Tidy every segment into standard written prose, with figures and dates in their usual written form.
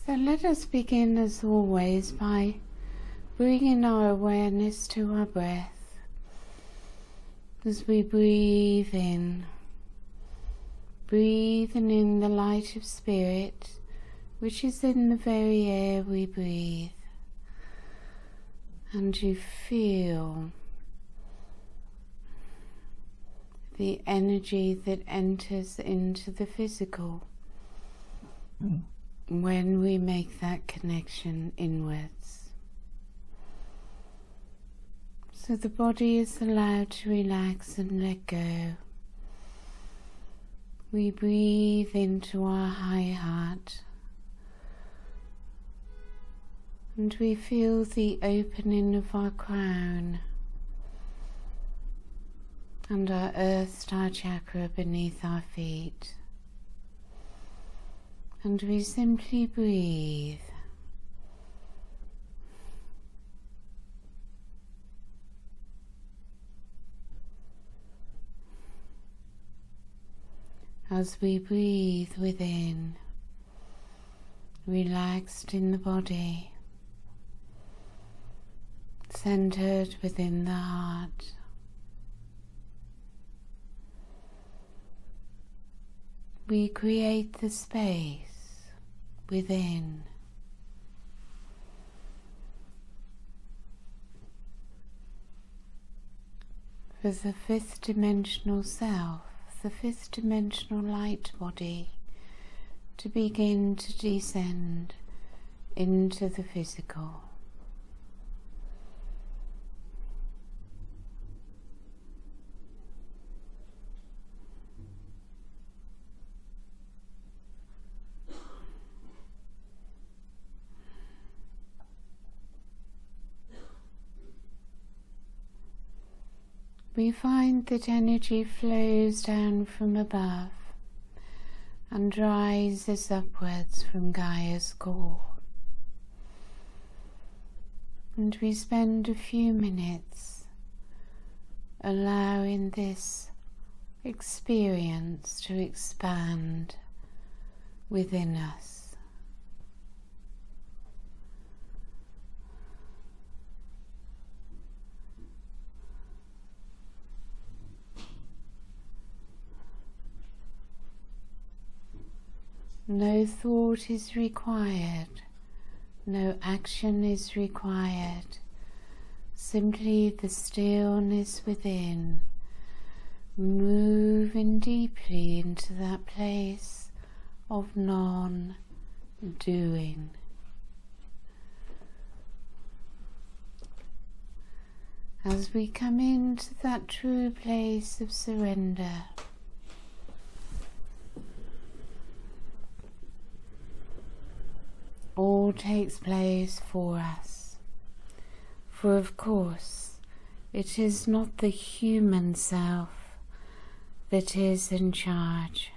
So let us begin as always by bringing our awareness to our breath as we breathe in, breathing in the light of spirit which is in the very air we breathe, and you feel the energy that enters into the physical when we make that connection inwards. So the body is allowed to relax and let go. We breathe into our high heart and we feel the opening of our crown and our earth star chakra beneath our feet. And we simply breathe. As we breathe within, relaxed in the body, centered within the heart. We create the space within for the fifth dimensional self, the fifth dimensional light body, to begin to descend into the physical. We find that energy flows down from above and rises upwards from Gaia's core. And we spend a few minutes allowing this experience to expand within us. No thought is required, no action is required, simply the stillness within, moving deeply into that place of non-doing. As we come into that true place of surrender, all takes place for us, for of course it is not the human self that is in charge.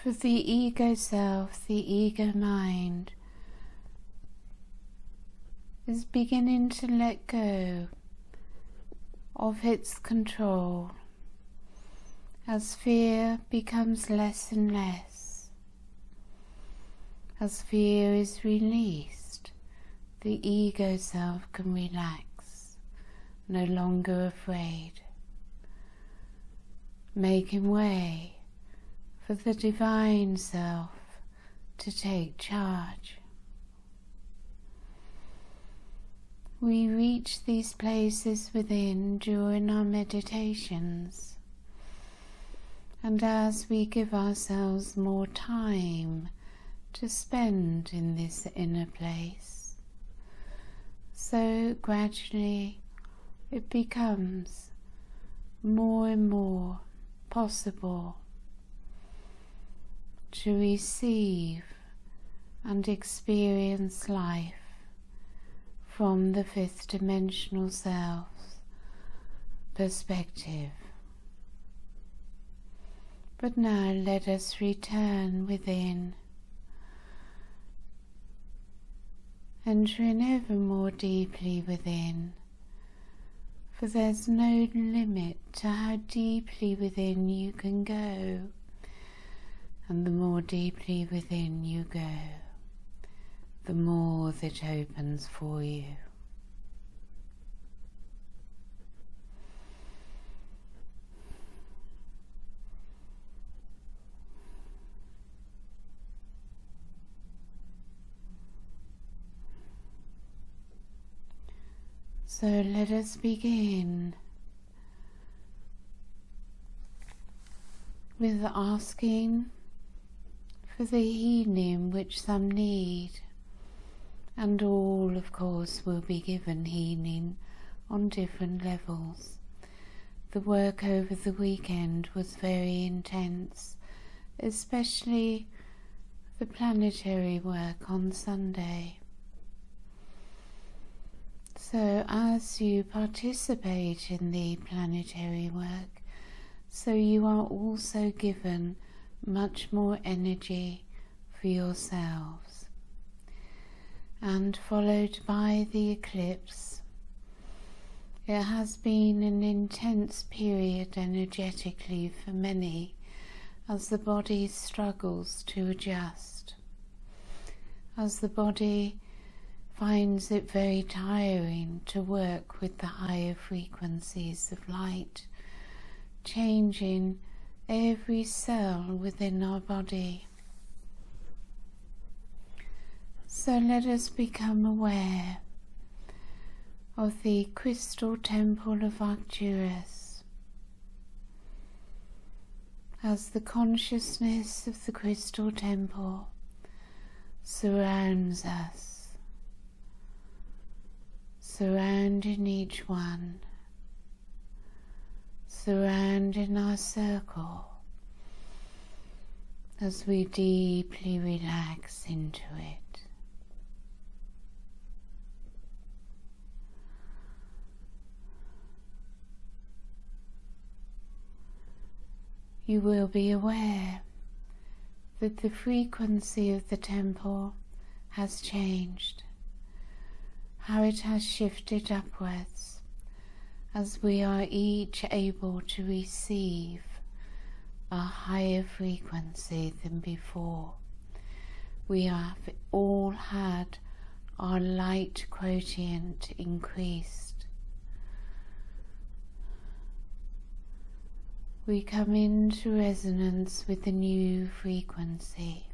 For the ego self, the ego mind, is beginning to let go of its control as fear becomes less and less. As fear is released, the ego self can relax, no longer afraid, making way for the divine self to take charge. We reach these places within during our meditations, and as we give ourselves more time to spend in this inner place, so gradually it becomes more and more possible to receive and experience life from the fifth dimensional self's perspective. But now let us return within entering ever more deeply within, for there's no limit to how deeply within you can go, and the more deeply within you go, the more that opens for you. So let us begin with asking for the healing which some need, and all, of course, will be given healing on different levels. The work over the weekend was very intense, especially the planetary work on Sunday. So as you participate in the planetary work, so you are also given much more energy for yourselves. And followed by the eclipse, it has been an intense period energetically for many, as the body struggles to adjust, as the body finds it very tiring to work with the higher frequencies of light, changing every cell within our body. So let us become aware of the crystal temple of Arcturus, as the consciousness of the crystal temple surrounds us, surrounding each one, surrounding our circle, as we deeply relax into it. You will be aware that the frequency of the temple has changed, how it has shifted upwards, as we are each able to receive a higher frequency than before. We have all had our light quotient increased. We come into resonance with the new frequency.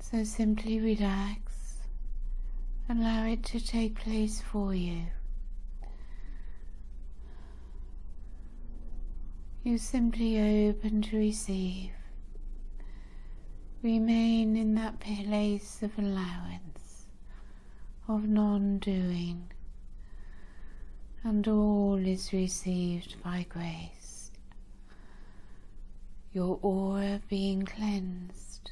So simply relax, allow it to take place for you. You simply open to receive. Remain in that place of allowance, of non-doing, and all is received by grace. Your aura being cleansed,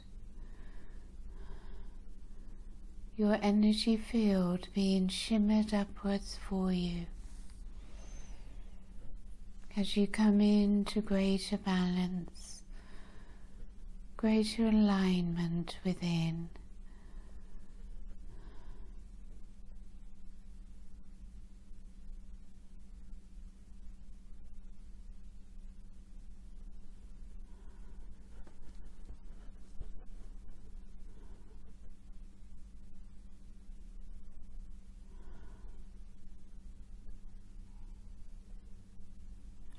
your energy field being shimmered upwards for you, as you come into greater balance, greater alignment within.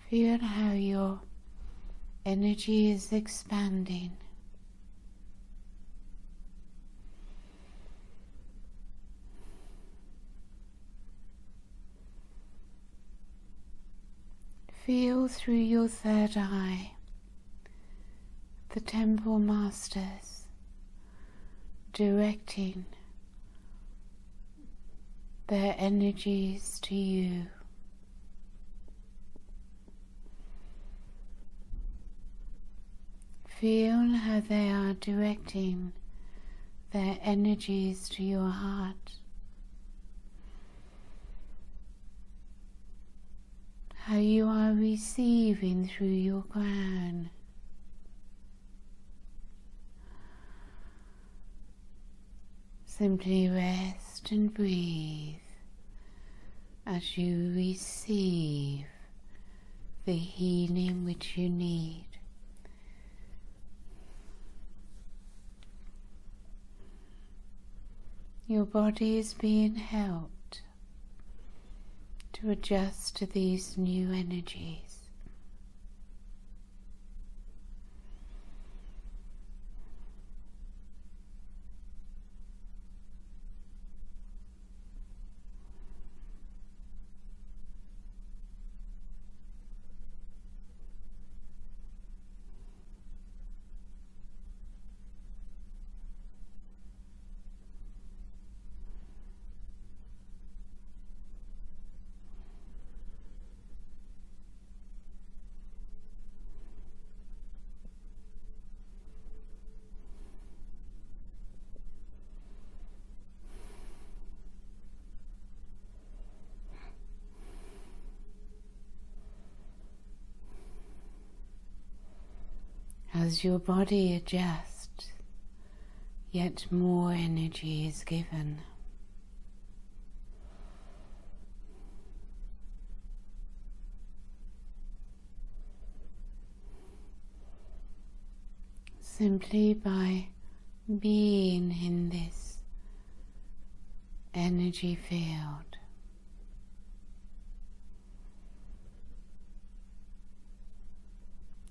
Feel how your energy is expanding. Feel through your third eye the temple masters directing their energies to you. Feel how they are directing their energies to your heart. how you are receiving through your crown. Simply rest and breathe as you receive the healing which you need. Your body is being helped to adjust to these new energies. As your body adjusts, yet more energy is given. Simply by being in this energy field.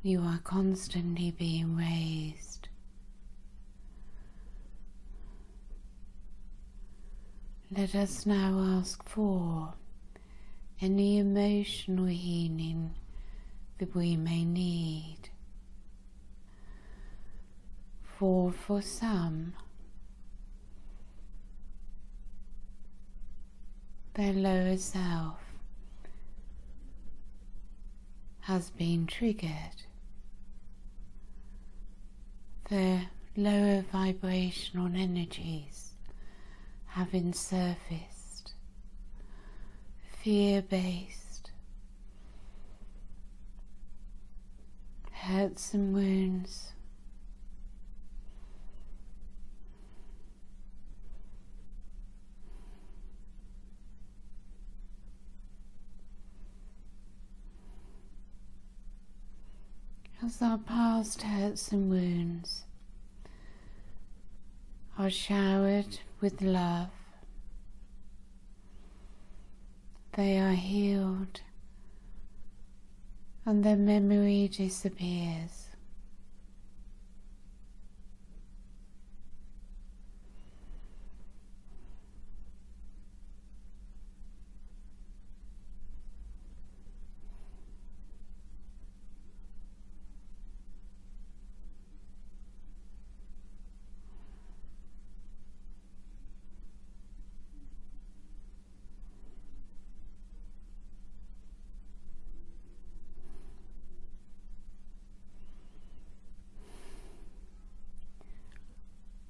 You are constantly being raised. Let us now ask for any emotional healing that we may need. For some, their lower self has been triggered. Their lower vibrational energies having surfaced, fear-based, hurts and wounds, as our past hurts and wounds are showered with love, they are healed and their memory disappears.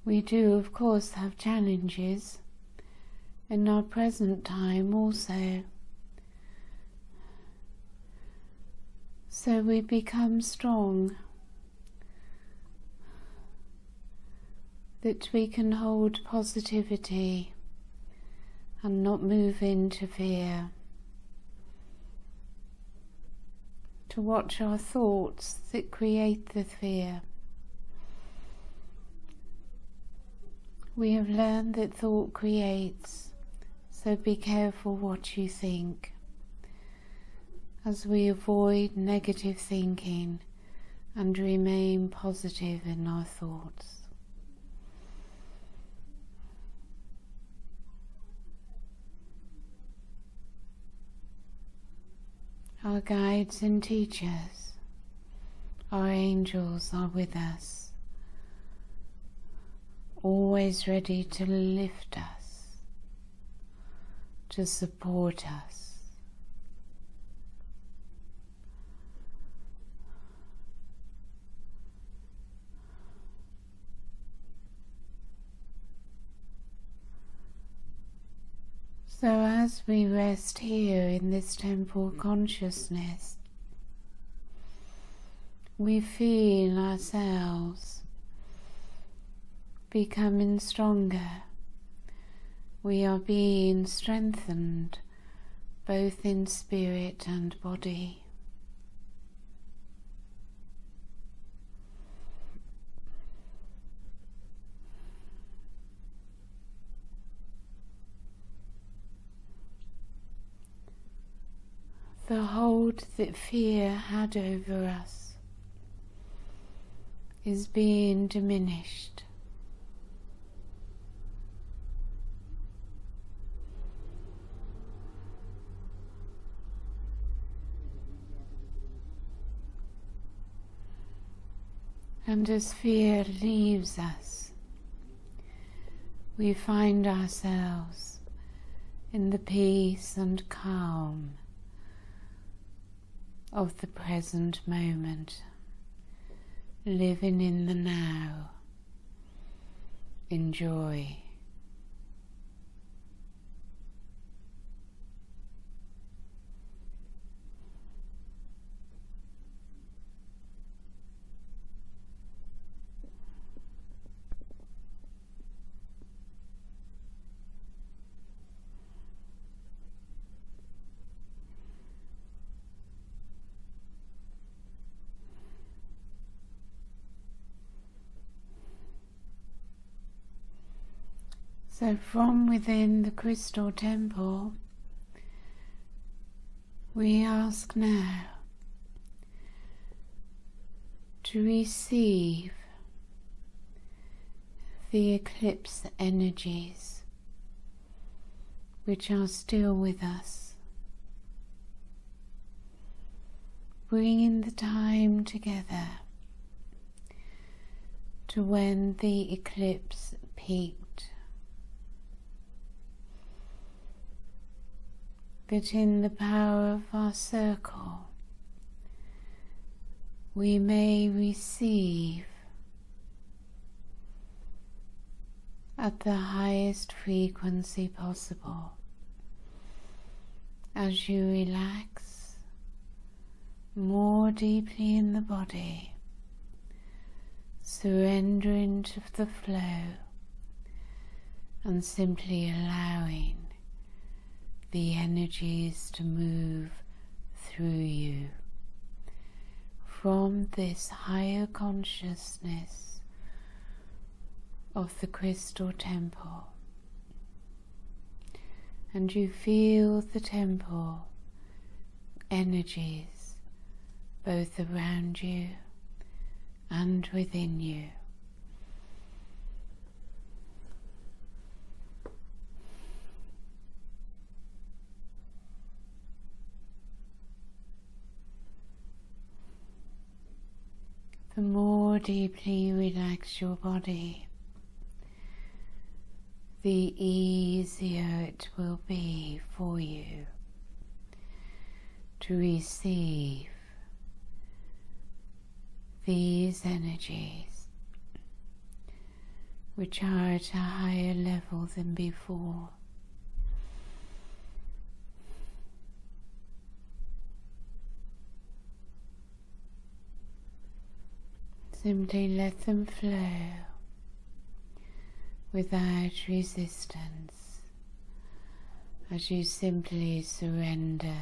We do, of course, have challenges in our present time also. So we become strong, that we can hold positivity and not move into fear. To watch our thoughts that create the fear. We have learned that thought creates, so be careful what you think, as we avoid negative thinking and remain positive in our thoughts. Our guides and teachers, our angels are with us, always ready to lift us, to support us. So as we rest here in this temple consciousness, we feel ourselves becoming stronger. We are being strengthened both in spirit and body. The hold that fear had over us is being diminished. And as fear leaves us, we find ourselves in the peace and calm of the present moment, living in the now, in joy. So from within the crystal temple, we ask now to receive the eclipse energies which are still with us, bringing the time together to when the eclipse peaked, that in the power of our circle we may receive at the highest frequency possible as you relax more deeply in the body, surrendering to the flow and simply allowing the energies to move through you from this higher consciousness of the crystal temple. And you feel the temple energies both around you and within you. The more deeply you relax your body, the easier it will be for you to receive these energies, which are at a higher level than before. Simply let them flow without resistance as you simply surrender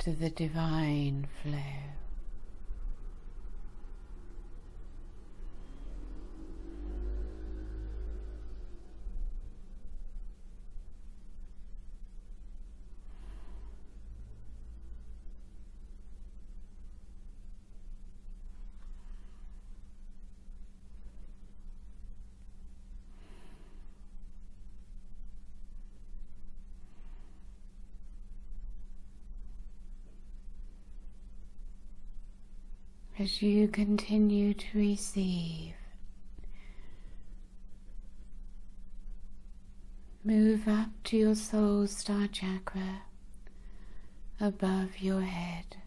to the divine flow. As you continue to receive, move up to your soul star chakra above your head.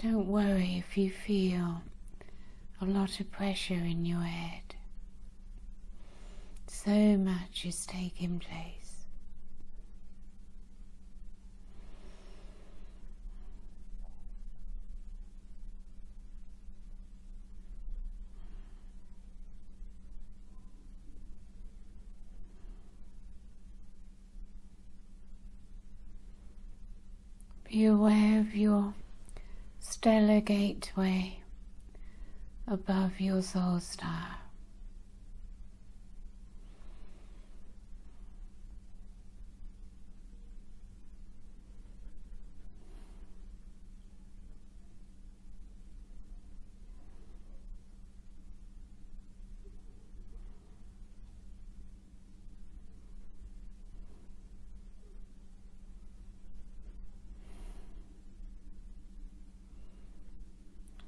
Don't worry if you feel a lot of pressure in your head. So much is taking place. Be aware of your stellar gateway above your soul star.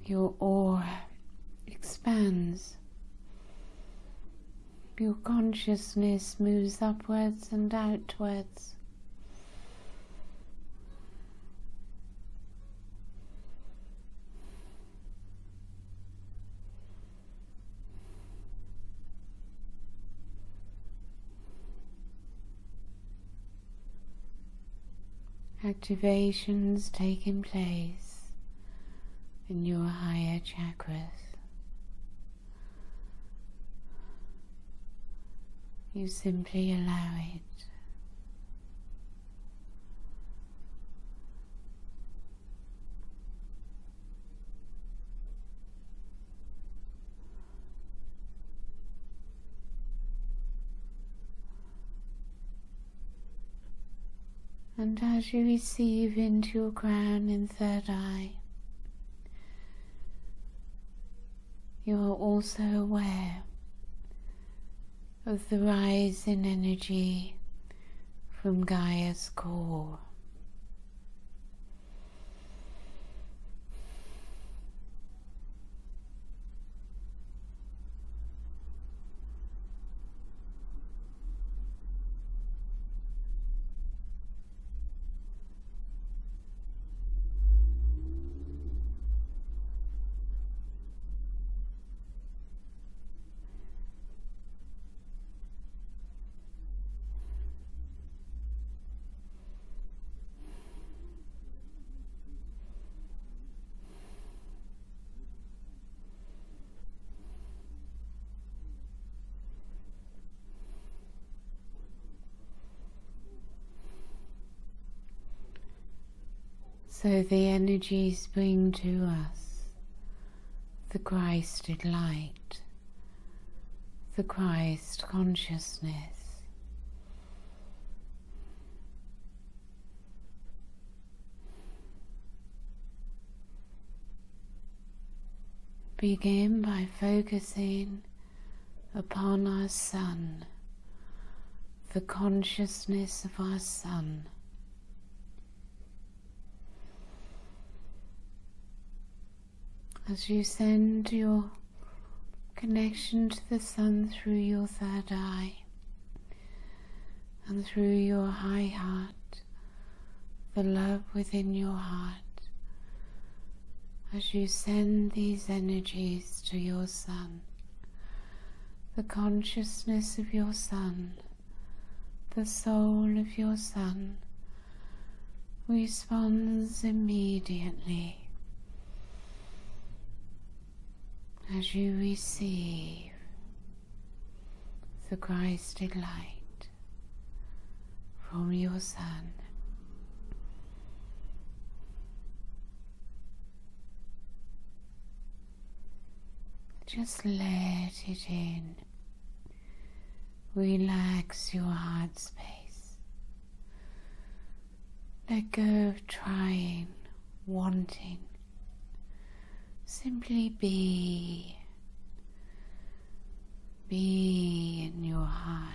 Your aura expands. Your consciousness moves upwards and outwards. Activations taking place in your higher chakras. You simply allow it. And as you receive into your crown and third eye, you are also aware of the rise in energy from Gaia's core. So the energies bring to us the Christed light, the Christ consciousness. Begin by focusing upon our sun, the consciousness of our sun. As you send your connection to the sun through your third eye and through your high heart, the love within your heart, as you send these energies to your sun, the consciousness of your sun, the soul of your sun responds immediately as you receive the Christed light from your sun. Just let it in. Relax your heart space. Let go of trying, wanting. Simply be in your heart.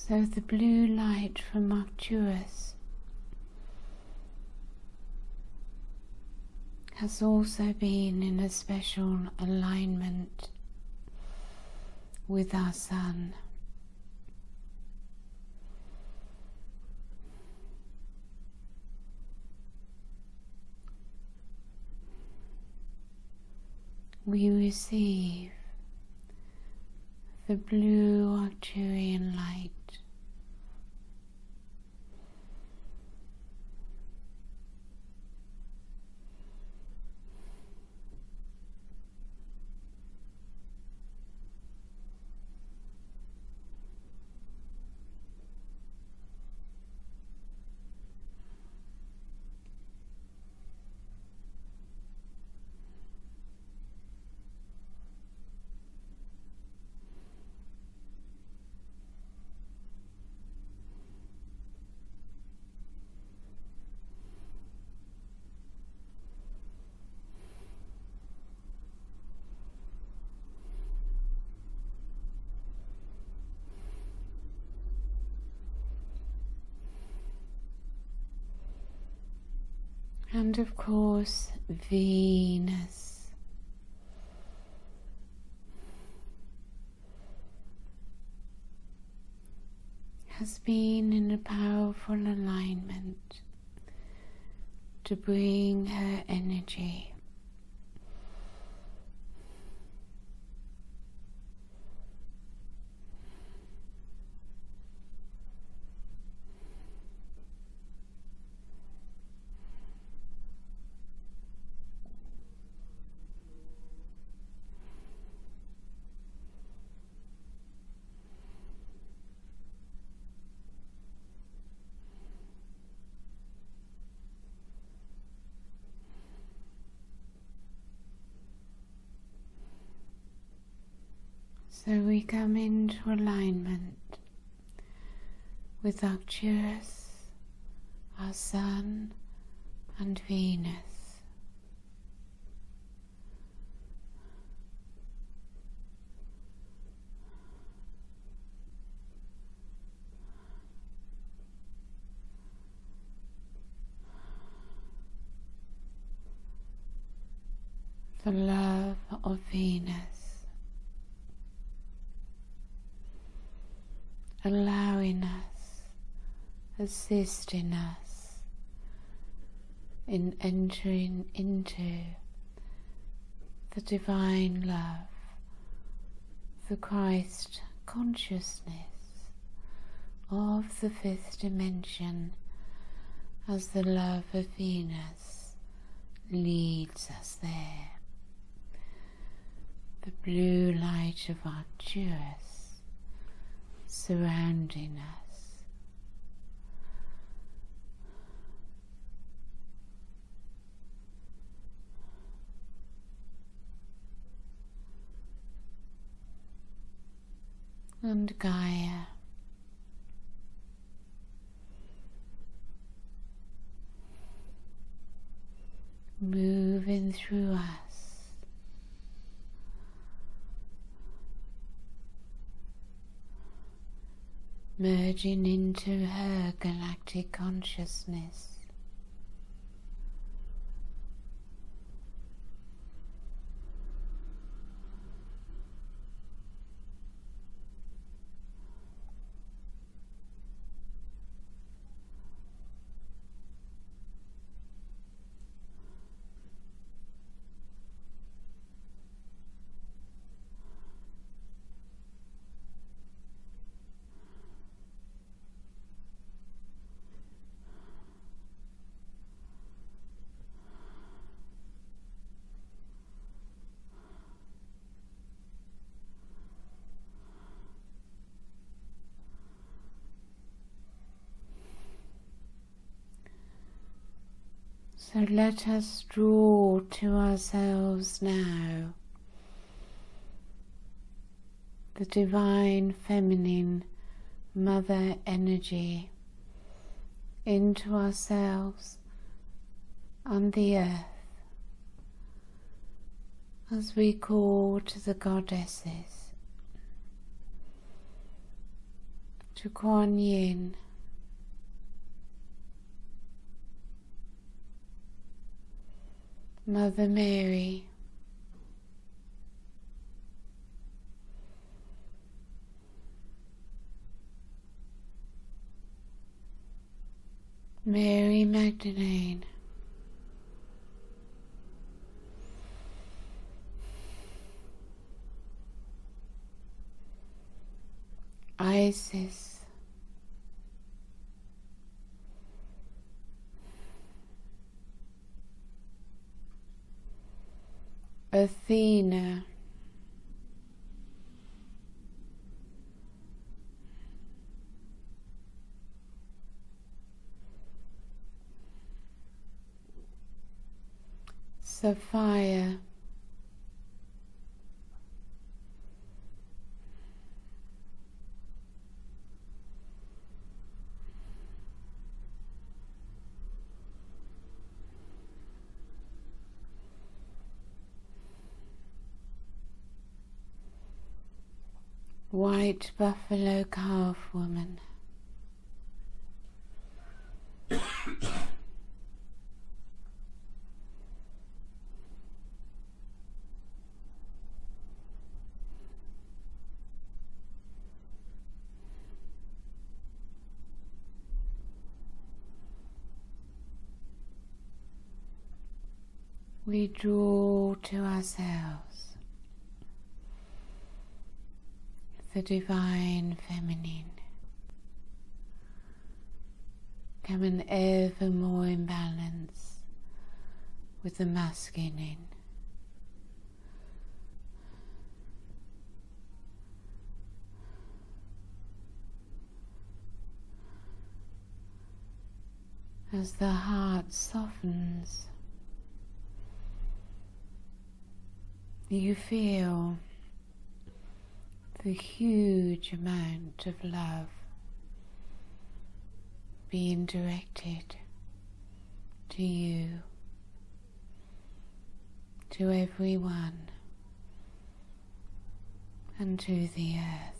So the blue light from Arcturus has also been in a special alignment with our Sun. We receive the blue Arcturian light. And of course, Venus. Has been in a powerful alignment to bring her energy. So we come into alignment with Arcturus, our Sun, and Venus. The love of Venus, allowing us, assisting us in entering into the divine love, the Christ consciousness of the fifth dimension, as the love of Venus leads us there. The blue light of Arcturus surrounding us. And Gaia, moving through us, merging into her galactic consciousness. So let us draw to ourselves now the divine feminine mother energy into ourselves on the earth, as we call to the goddesses to Kuan Yin, Mother Mary, Mary Magdalene, Isis, Athena, Sophia, White Buffalo Calf Woman, we draw to ourselves the divine feminine, coming ever more in balance with the masculine. As the heart softens, you feel the huge amount of love being directed to you, to everyone, and to the earth.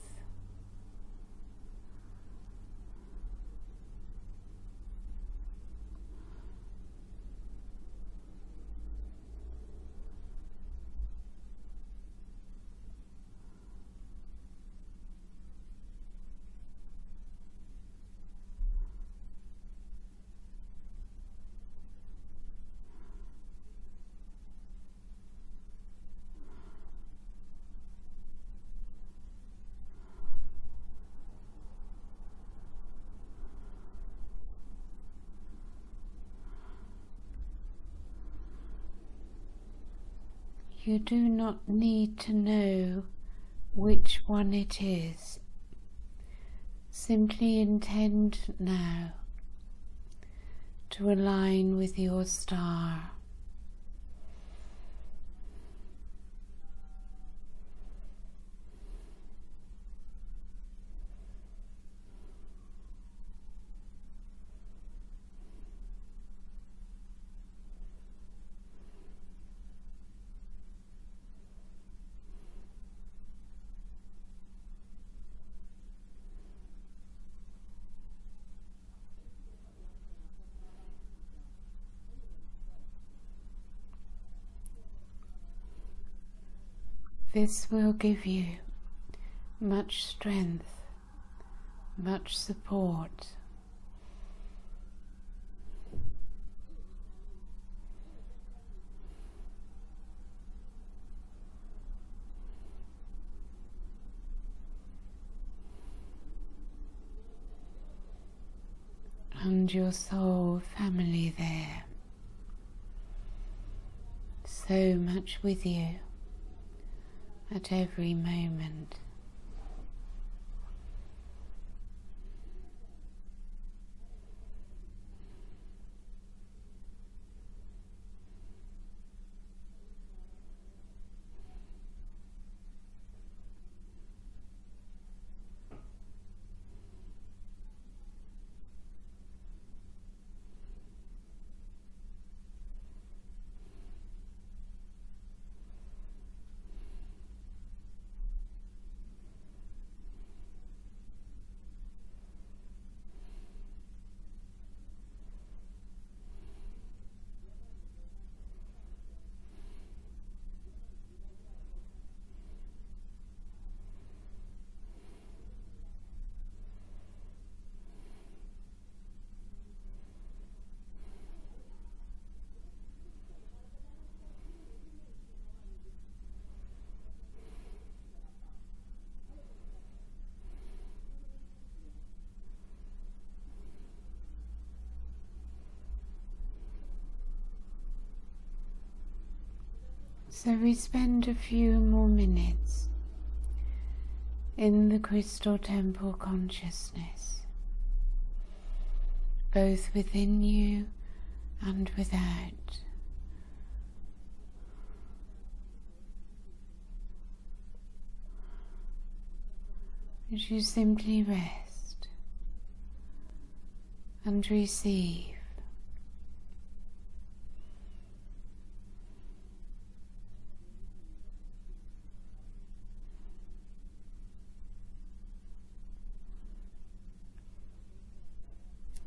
You do not need to know which one it is. Simply intend now to align with your star. This will give you much strength, much support. And your soul family there, so much with you at every moment. So we spend a few more minutes in the crystal temple consciousness, both within you and without. As you simply rest and receive.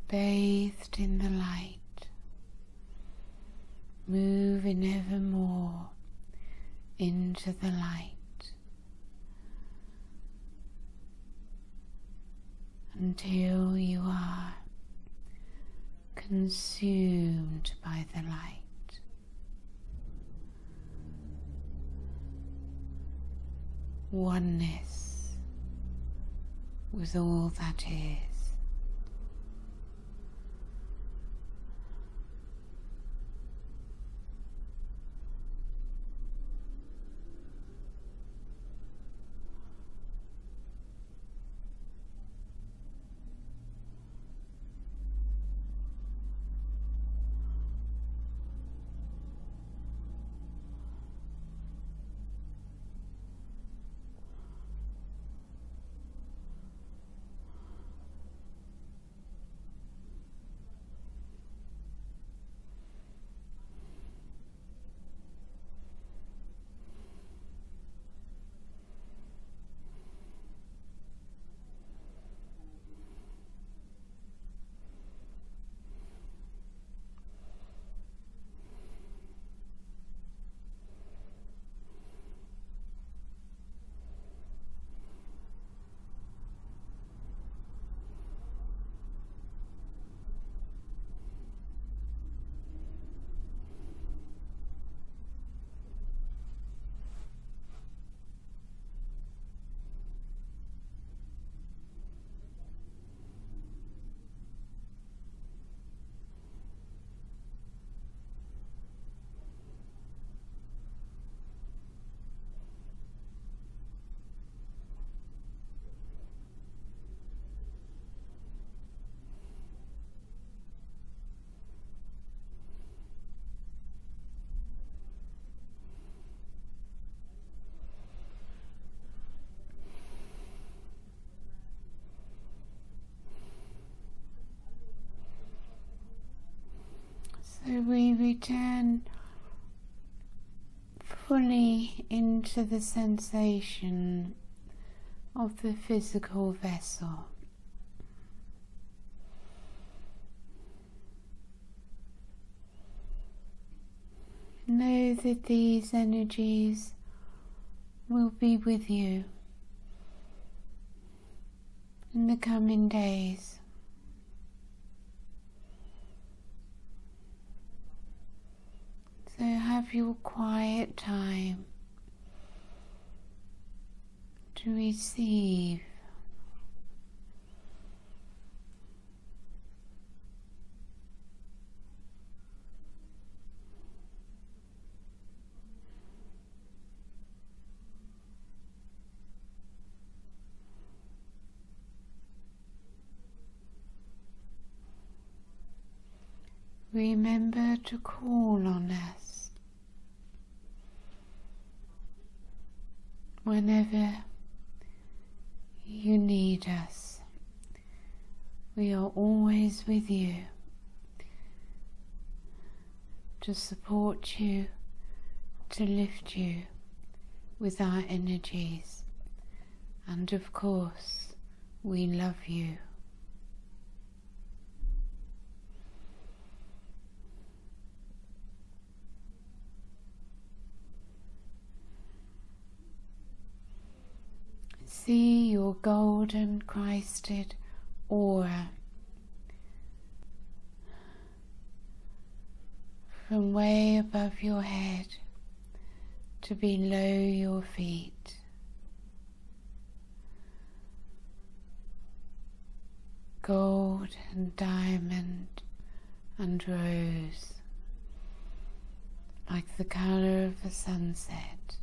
Bathed in the light, moving ever more into the light until you are consumed by the light. Oneness with all that is. So we return fully into the sensation of the physical vessel. Know that these energies will be with you in the coming days. So have your quiet time to receive. Remember to call on us whenever you need us. We are always with you to support you, to lift you with our energies, and of course we love you. See your golden Christed aura from way above your head to below your feet. Gold and diamond and rose, like the colour of a sunset.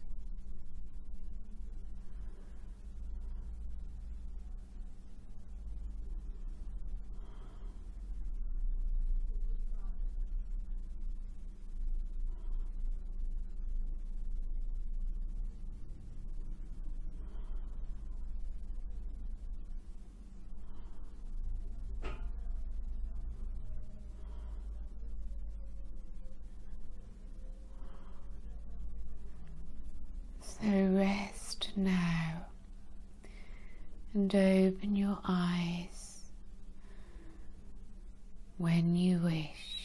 So rest now and open your eyes when you wish.